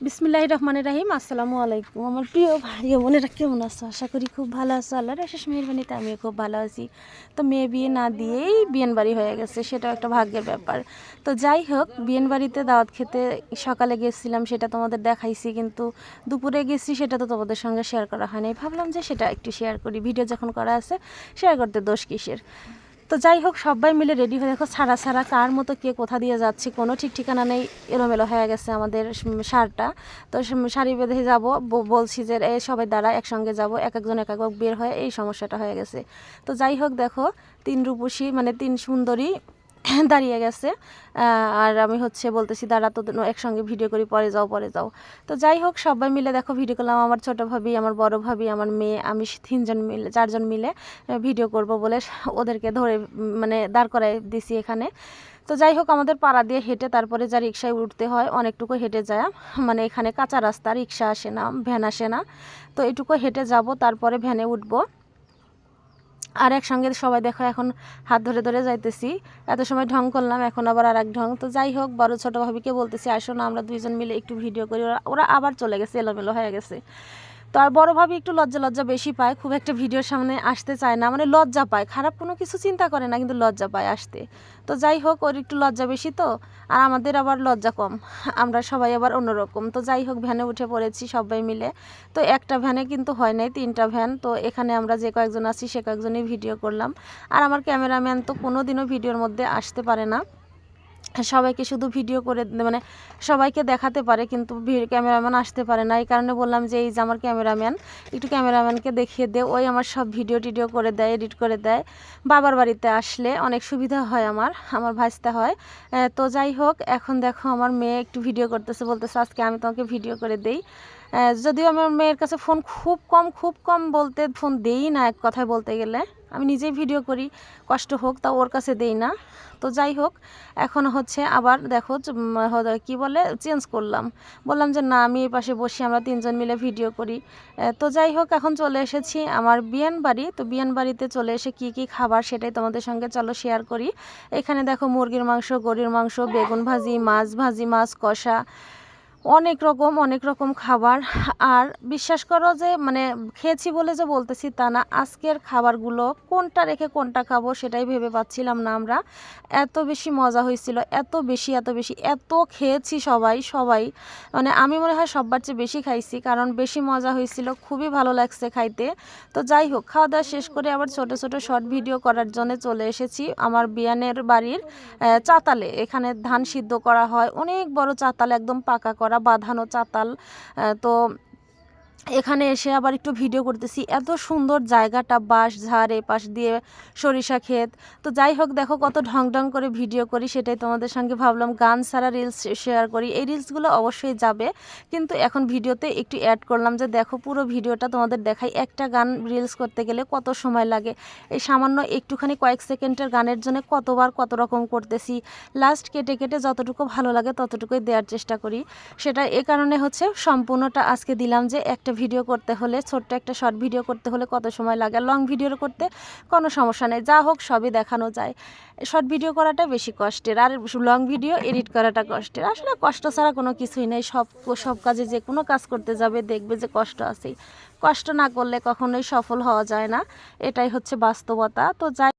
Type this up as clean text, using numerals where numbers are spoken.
বিসমিল্লাহির রহমানির রহিম। আসসালামু আলাইকুম আমার প্রিয় ভাই বোনেরা, কেমন আছো? আশা করি খুব ভালো আছো। আল্লাহর অশেষ মেহেরবানিতে আমিও খুব ভালো আছি। তো মেয়ে বিয়ে না দিয়েই বিয়েন বাড়ি হয়ে গেছে, সেটাও একটা ভাগ্যের ব্যাপার। তো যাই হোক, বিয়েন বাড়িতে দাওয়াত খেতে সকালে গেছিলাম, সেটা তোমাদের দেখাইছি, কিন্তু দুপুরে গেছি সেটা তো তোমাদের সঙ্গে শেয়ার করা হয়নি। ভাবলাম যে সেটা একটু শেয়ার করি, ভিডিও যখন করা আছে শেয়ার করতে দোষ কিসের। তো যাই হোক, সবাই মিলে রেডি হয়ে দেখো, ছাড়া ছাড়া কার মতো কে কোথা দিয়ে যাচ্ছে কোনো ঠিক ঠিকানা নেই, এলোমেলো হয়ে গেছে আমাদের সারটা। তো শাড়ি বেঁধে যাব, বলছি যে সবাই দাঁড়া একসঙ্গে যাব, এক একজন এক এক বের হয়ে এই সমস্যাটা হয়ে গেছে। তো যাই হোক দেখো, তিন রূপসী মানে তিন সুন্দরী দাঁড়িয়ে গেছে। আর আমি বলতেছি দাঁড়া তো একসঙ্গে ভিডিও করি, পরে যাও পরে যাও। তো যাই হোক, সবাই মিলে দেখো ভিডিও করলাম। আমার ছোটো ভাবি, আমার বড় ভাবি, আমার মেয়ে, আমি চারজন মিলে ভিডিও করব বলে ওদেরকে ধরে মানে দাঁড় করাই দিছি এখানে। তো যাই হোক, আমাদের পাড়া দিয়ে হেঁটে তারপরে যা রিক্সায় উঠতে হয়, অনেকটুকু হেঁটে যায়, মানে এখানে কাঁচা রাস্তা, রিক্সা আসে না, ভ্যান আসে না। তো এটুকু হেঁটে যাব, তারপরে ভ্যানে উঠবো। আর একসঙ্গে সবাই দেখো এখন হাত ধরে ধরে যাইতেছি। এত সময় ঢং করলাম, এখন আবার আর এক ঢং। তো যাই হোক, বড় ছোটো ভাবিকে বলতেছি আসো না আমরা দুইজন মিলে একটু ভিডিও করি। ওরা আবার চলে গেছে, এলোমেলো হয়ে গেছে। তো আর বড় ভাবি একটু লজ্জা বেশি পায়, খুব একটা ভিডিওর সামনে আসতে চায় না, মানে লজ্জা পায়, খারাপ কোনো কিছু চিন্তা করে না, কিন্তু লজ্জা পায় আসতে। তো যাই হোক, ওর একটু লজ্জা বেশি, তো আর আমাদের আবার লজ্জা কম, আমরা সবাই আবার অন্যরকম। তো যাই হোক, ভ্যানে উঠে পড়েছি সবাই মিলে। তো একটা ভ্যানে কিন্তু হয় নাই, তিনটা ভ্যান। তো এখানে আমরা যে কয়েকজন আছি সে কয়েকজনই ভিডিও করলাম। আর আমার ক্যামেরাম্যান তো কোনো দিনও ভিডিওর মধ্যে আসতে পারে না, সবাইকে শুধু ভিডিও করে মানে সবাইকে দেখাতে পারে, কিন্তু ক্যামেরাম্যান আসতে পারে না। এই কারণে বললাম যে এই যে আমার ক্যামেরাম্যান, একটু ক্যামেরাম্যানকে দেখিয়ে দে, ওই আমার সব ভিডিও টিডিও করে দেয়, এডিট করে দেয়। বাবার বাড়িতে আসলে অনেক সুবিধা হয়, আমার ভাজতে হয়। তো যাই হোক, এখন দেখো আমার মেয়ে একটু ভিডিও করতেছে, বলতেছে আজকে আমি তোমাকে ভিডিও করে দেই। যদিও আমার মেয়ের কাছে ফোন খুব কম বলতে ফোন দেই না, এক কথায় বলতে গেলে আমি নিজেই ভিডিও করি, কষ্ট হোক, তা ওর কাছে দেই না। তো যাই হোক, এখন আবার দেখো কি বলে চেঞ্জ করলাম, বললাম যে না আমি এই পাশে বসি, আমরা তিনজন মিলে ভিডিও করি। তো যাই হোক, এখন চলে এসেছি আমার বিয়ান বাড়ি। তো বিয়ান বাড়িতে চলে এসে কি খাবার সেটাই তোমাদের সঙ্গে চলো শেয়ার করি। এখানে দেখো মুরগির মাংস, গরুর মাংস, বেগুন ভাজি, মাছ কষা, অনেক রকম খাবার। আর বিশ্বাস করো যে মানে খেয়েছি বলে যে বলতেছি তা না, আজকের খাবারগুলো কোনটা রেখে কোনটা খাবো সেটাই ভেবে পাচ্ছিলাম না আমরা। এত বেশি মজা হয়েছিল, এত খেয়েছি সবাই, মানে আমি মনে হয় সবার চেয়ে বেশি খাইছি, কারণ বেশি মজা হয়েছিল, খুবই ভালো লাগছে খাইতে। তো যাই হোক, খাওয়া দাওয়া শেষ করে আবার ছোট শর্ট ভিডিও করার জন্য চলে এসেছি আমার বিয়ানের বাড়ির চাতালে। এখানে ধান সিদ্ধ করা হয়, অনেক বড় চাতাল, একদম পাকা করা বাঁধানো চাতাল। তো এখানে এসে আবার একটু ভিডিও করতেছি, এত সুন্দর জায়গাটা, বাঁশ ঝাড়, এপাশ দিয়ে সরিষা ক্ষেত। তো যাই হোক, দেখো কত ঢং করে ভিডিও করি, সেটাই তোমাদের সঙ্গে ভাবলাম গান ছাড়া রিলস শেয়ার করি। এই রিলসগুলো অবশ্যই যাবে, কিন্তু এখন ভিডিওতে একটু অ্যাড করলাম যে দেখো পুরো ভিডিওটা তোমাদের দেখাই। একটা গান রিলস করতে গেলে কত সময় লাগে, এই সামান্য একটুখানি কয়েক সেকেন্ডের গানের জন্য কতবার কত রকম করতেছি। লাস্ট কেটে যতটুকু ভালো লাগে ততটুকুই দেওয়ার চেষ্টা করি। সেটা এ কারণে সম্পূর্ণটা আজকে দিলাম যে একটা ভিডিও করতে হলে, ছোট্ট একটা শর্ট ভিডিও করতে হলে কত সময় লাগে, লং ভিডিও করতে কোনো সমস্যা নেই, যা হোক সবই দেখানো যায়। শর্ট ভিডিও করাটা বেশি কষ্টের, আর লং ভিডিও এডিট করাটা কষ্টের। আসলে কষ্ট ছাড়া কোনো কিছুই নেই, সব কাজে যে কোনো কাজ করতে যাবে দেখবে যে কষ্ট আছেই, কষ্ট না করলে কখনোই সফল হওয়া যায় না, এটাই বাস্তবতা। তো যাই